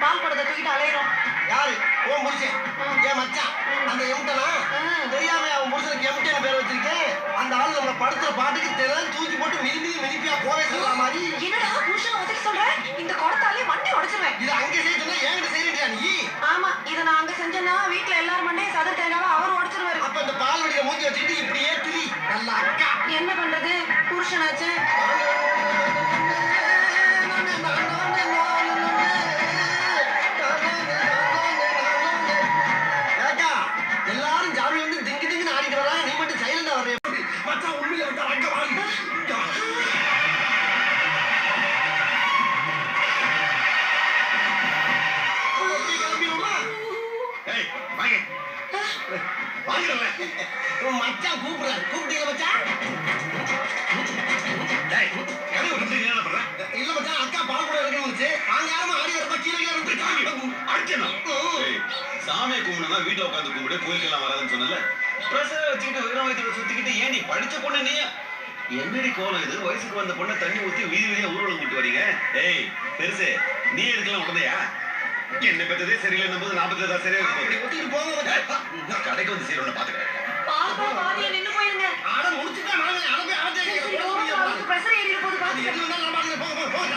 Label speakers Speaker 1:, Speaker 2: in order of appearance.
Speaker 1: பால் குடத்தை தூக்கிட்டு அலையிறோம்.
Speaker 2: யாரு? உன் புருஷன். என் மச்சான். அந்த எம்டனா? தெரியாம அவன் புருஷனுக்கு எம்டன்னு பேர் வச்சிருக்கேன். அந்த ஆளு நம்மள படுத்துற பாட்டுக்கு தெரியல தூக்கி போட்டு மிதிப்பியா போவே சொல்ற மாதிரி.
Speaker 1: என்னடா புருஷன் உதைக்க சொல்ற? இந்த குடத்தாலே மண்டை உடைச்சிருவேன்.
Speaker 2: இது அங்க செய்யறதுன்னா என்கிட்ட செய்யறியா நீ?
Speaker 1: ஆமா, இத நான் அங்க செஞ்சேன்னா வீட்ல எல்லாரும் மண்டையும் சத தேங்காவை அவர் உடைச்சிருவாரு.
Speaker 2: அப்ப இந்த பால் வடியில மூஞ்சி வச்சுக்கிட்டு இப்படியே திரி. நல்லா அக்கா.
Speaker 1: என்ன பண்றது? புருஷனாச்சு.
Speaker 2: எல்லாரும் ஜாமி வந்து திங்கு திங்குன்னு ஆடிட்டு வராங்க, நீ மட்டும் சைலண்டா வர்ற. மச்சான் உண்மையில வந்து அங்க வாங்க. மச்சான் கூப்பிடுறாரு. கூப்பிட்டீங்க மச்சான்? இல்ல மச்சான், அக்கா பால் கூட எடுக்கணும்னுச்சு. அங்க யாரும் ஆடி வரப்ப கீழே
Speaker 3: சாமியை கும்பிடுனா வீட்டுல உட்காந்து கும்பிடு, கோயிலுக்கெல்லாம் வராதுன்னு சொன்னல. பிரசவ வச்சுக்கிட்டு விக்ரம் வயிற்றுல சுத்திக்கிட்டு ஏன் நீ படிச்ச பொண்ணு நீ? என்னடி கோலம் இது? வயசுக்கு வந்த பொண்ணை தண்ணி ஊத்தி வீதி வீதியா ஊர்வலம் கூட்டு வரீங்க. ஏய் பெருசு, நீ எடுக்கலாம் உடனேயா? என்ன பெற்றதே சரியில்லை போது 40 தான் சரியா
Speaker 2: ஒத்திட்டு போங்க.
Speaker 3: கடைக்கு வந்து சீரோட பாத்துக்கிறேன்.
Speaker 1: பாதியில நின்னு போயிருங்க.
Speaker 2: ஆட முடிச்சுட்டா நான் போய் ஆட
Speaker 1: பிரஷர் ஏறிட போது பாத்து.
Speaker 2: எது வேணாலும் போங்க போங்க போங்க.